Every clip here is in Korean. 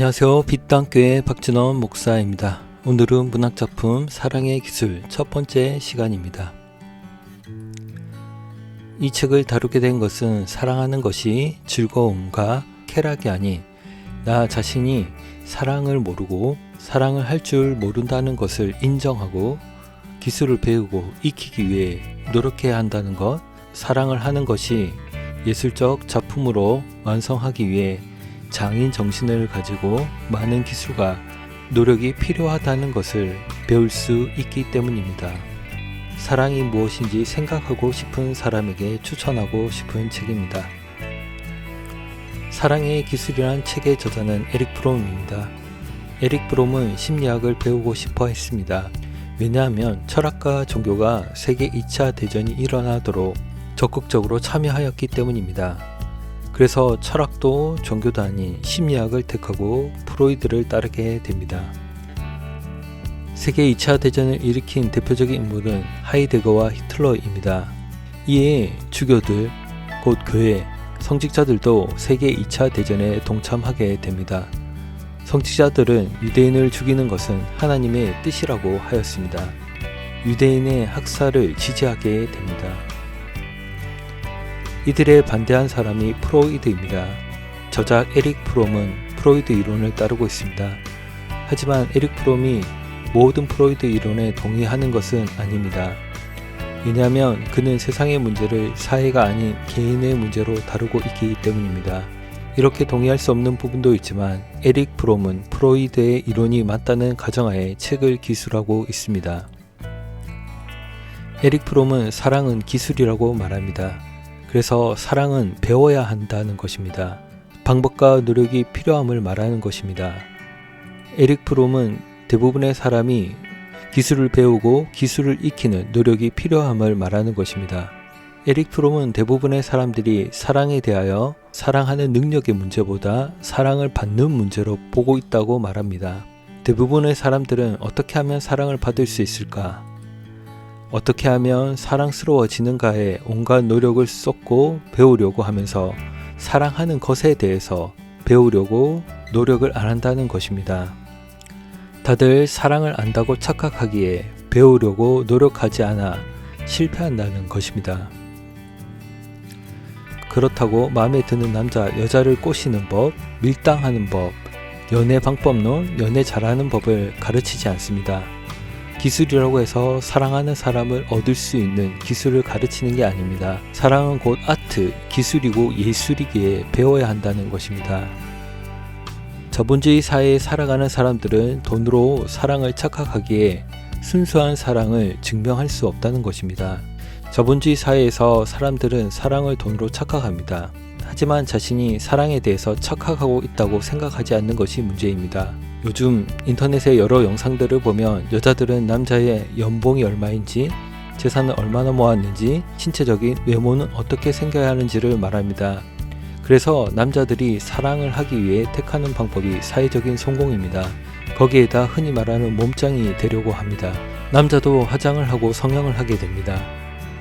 안녕하세요. 빛땅교회 박진원 목사입니다. 오늘은 문학작품 사랑의 기술 첫 번째 시간입니다. 이 책을 다루게 된 것은 사랑하는 것이 즐거움과 쾌락이 아닌 나 자신이 사랑을 모르고 사랑을 할 줄 모른다는 것을 인정하고 기술을 배우고 익히기 위해 노력해야 한다는 것, 사랑을 하는 것이 예술적 작품으로 완성하기 위해 장인 정신을 가지고 많은 기술과 노력이 필요하다는 것을 배울 수 있기 때문입니다. 사랑이 무엇인지 생각하고 싶은 사람에게 추천하고 싶은 책입니다. 사랑의 기술이란 책의 저자는 에릭 프롬입니다. 에릭 프롬은 심리학을 배우고 싶어 했습니다. 왜냐하면 철학과 종교가 세계 2차 대전이 일어나도록 적극적으로 참여하였기 때문입니다. 그래서 철학도 종교도 아닌 심리학을 택하고 프로이드를 따르게 됩니다. 세계 2차 대전을 일으킨 대표적인 인물은 하이데거와 히틀러입니다. 이에 주교들, 곧 교회, 성직자들도 세계 2차 대전에 동참하게 됩니다. 성직자들은 유대인을 죽이는 것은 하나님의 뜻이라고 하였습니다. 유대인의 학살을 지지하게 됩니다. 이들에 반대한 사람이 프로이드입니다. 저작 에릭 프롬은 프로이드 이론을 따르고 있습니다. 하지만 에릭 프롬이 모든 프로이드 이론에 동의하는 것은 아닙니다. 왜냐하면 그는 세상의 문제를 사회가 아닌 개인의 문제로 다루고 있기 때문입니다. 이렇게 동의할 수 없는 부분도 있지만 에릭 프롬은 프로이드의 이론이 맞다는 가정하에 책을 기술하고 있습니다. 에릭 프롬은 사랑은 기술이라고 말합니다. 그래서 사랑은 배워야 한다는 것입니다. 방법과 노력이 필요함을 말하는 것입니다. 에릭 프롬은 대부분의 사람이 기술을 배우고 기술을 익히는 노력이 필요함을 말하는 것입니다. 에릭 프롬은 대부분의 사람들이 사랑에 대하여 사랑하는 능력의 문제보다 사랑을 받는 문제로 보고 있다고 말합니다. 대부분의 사람들은 어떻게 하면 사랑을 받을 수 있을까? 어떻게 하면 사랑스러워지는가에 온갖 노력을 쏟고 배우려고 하면서 사랑하는 것에 대해서 배우려고 노력을 안 한다는 것입니다. 다들 사랑을 안다고 착각하기에 배우려고 노력하지 않아 실패한다는 것입니다. 그렇다고 마음에 드는 남자, 여자를 꼬시는 법, 밀당하는 법, 연애 방법론, 연애 잘하는 법을 가르치지 않습니다. 기술이라고 해서 사랑하는 사람을 얻을 수 있는 기술을 가르치는 게 아닙니다. 사랑은 곧 아트, 기술이고 예술이기에 배워야 한다는 것입니다. 자본주의 사회에 살아가는 사람들은 돈으로 사랑을 착각하기에 순수한 사랑을 증명할 수 없다는 것입니다. 자본주의 사회에서 사람들은 사랑을 돈으로 착각합니다. 하지만 자신이 사랑에 대해서 착각하고 있다고 생각하지 않는 것이 문제입니다. 요즘 인터넷의 여러 영상들을 보면 여자들은 남자의 연봉이 얼마인지, 재산을 얼마나 모았는지, 신체적인 외모는 어떻게 생겨야 하는지를 말합니다. 그래서 남자들이 사랑을 하기 위해 택하는 방법이 사회적인 성공입니다. 거기에다 흔히 말하는 몸짱이 되려고 합니다. 남자도 화장을 하고 성형을 하게 됩니다.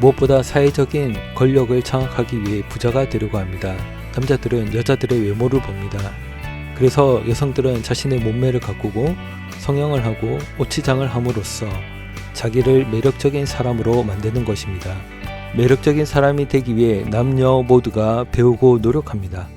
무엇보다 사회적인 권력을 장악하기 위해 부자가 되려고 합니다. 남자들은 여자들의 외모를 봅니다. 그래서 여성들은 자신의 몸매를 가꾸고 성형을 하고 오치장을 함으로써 자기를 매력적인 사람으로 만드는 것입니다. 매력적인 사람이 되기 위해 남녀 모두가 배우고 노력합니다.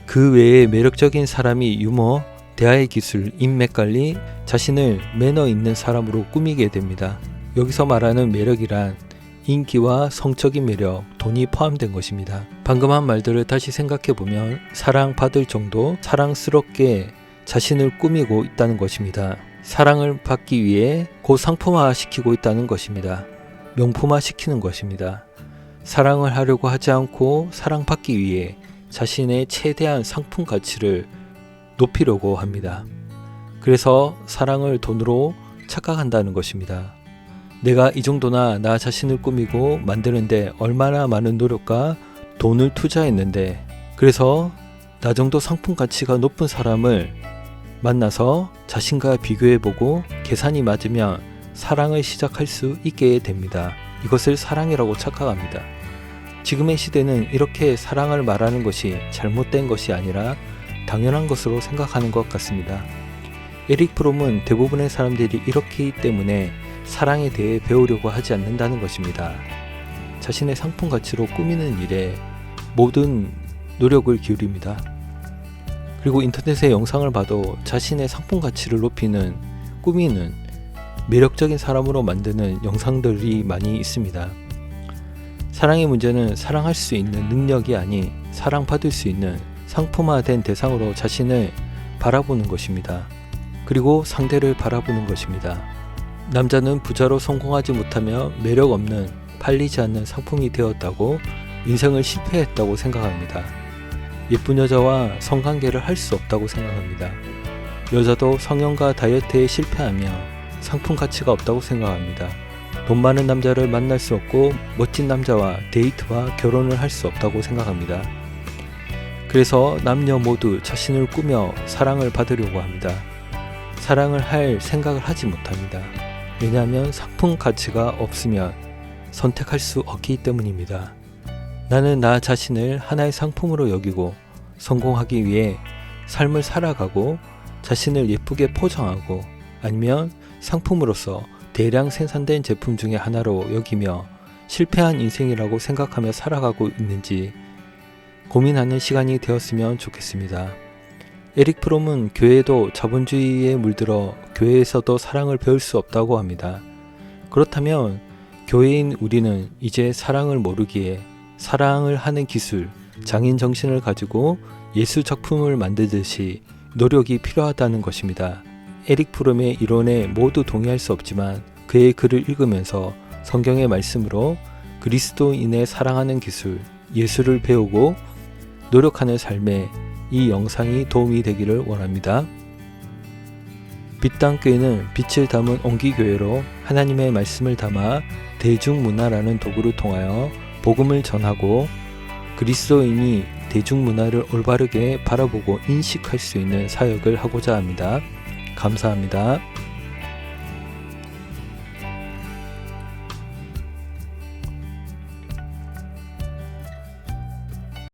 그 외에 매력적인 사람이 유머, 대화의 기술, 인맥관리, 자신을 매너 있는 사람으로 꾸미게 됩니다. 여기서 말하는 매력이란 인기와 성적인 매력, 돈이 포함된 것입니다. 방금 한 말들을 다시 생각해보면 사랑받을 정도 사랑스럽게 자신을 꾸미고 있다는 것입니다. 사랑을 받기 위해 곧 상품화 시키고 있다는 것입니다. 명품화 시키는 것입니다. 사랑을 하려고 하지 않고 사랑받기 위해 자신의 최대한 상품 가치를 높이려고 합니다. 그래서 사랑을 돈으로 착각한다는 것입니다. 내가 이 정도나 나 자신을 꾸미고 만드는데 얼마나 많은 노력과 돈을 투자했는데, 그래서 나 정도 상품 가치가 높은 사람을 만나서 자신과 비교해보고 계산이 맞으면 사랑을 시작할 수 있게 됩니다. 이것을 사랑이라고 착각합니다. 지금의 시대는 이렇게 사랑을 말하는 것이 잘못된 것이 아니라 당연한 것으로 생각하는 것 같습니다. 에릭 프롬은 대부분의 사람들이 이렇기 때문에 사랑에 대해 배우려고 하지 않는다는 것입니다. 자신의 상품 가치로 꾸미는 일에 모든 노력을 기울입니다. 그리고 인터넷의 영상을 봐도 자신의 상품 가치를 높이는, 꾸미는, 매력적인 사람으로 만드는 영상들이 많이 있습니다. 사랑의 문제는 사랑할 수 있는 능력이 아닌 사랑받을 수 있는 상품화된 대상으로 자신을 바라보는 것입니다. 그리고 상대를 바라보는 것입니다. 남자는 부자로 성공하지 못하며 매력 없는, 팔리지 않는 상품이 되었다고 인생을 실패했다고 생각합니다. 예쁜 여자와 성관계를 할 수 없다고 생각합니다. 여자도 성형과 다이어트에 실패하며 상품 가치가 없다고 생각합니다. 돈 많은 남자를 만날 수 없고 멋진 남자와 데이트와 결혼을 할 수 없다고 생각합니다. 그래서 남녀 모두 자신을 꾸며 사랑을 받으려고 합니다. 사랑을 할 생각을 하지 못합니다. 왜냐하면 상품 가치가 없으면 선택할 수 없기 때문입니다. 나는 나 자신을 하나의 상품으로 여기고 성공하기 위해 삶을 살아가고 자신을 예쁘게 포장하고 아니면 상품으로서 대량 생산된 제품 중에 하나로 여기며 실패한 인생이라고 생각하며 살아가고 있는지 고민하는 시간이 되었으면 좋겠습니다. 에릭 프롬은 교회도 자본주의에 물들어 교회에서도 사랑을 배울 수 없다고 합니다. 그렇다면 교회인 우리는 이제 사랑을 모르기에 사랑을 하는 기술, 장인 정신을 가지고 예술 작품을 만들듯이 노력이 필요하다는 것입니다. 에릭 프롬의 이론에 모두 동의할 수 없지만 그의 글을 읽으면서 성경의 말씀으로 그리스도인의 사랑하는 기술, 예술을 배우고 노력하는 삶에 이 영상이 도움이 되기를 원합니다. 빛당교회는 빛을 담은 온기교회로 하나님의 말씀을 담아 대중문화라는 도구를 통하여 복음을 전하고 그리스도인이 대중문화를 올바르게 바라보고 인식할 수 있는 사역을 하고자 합니다. 감사합니다.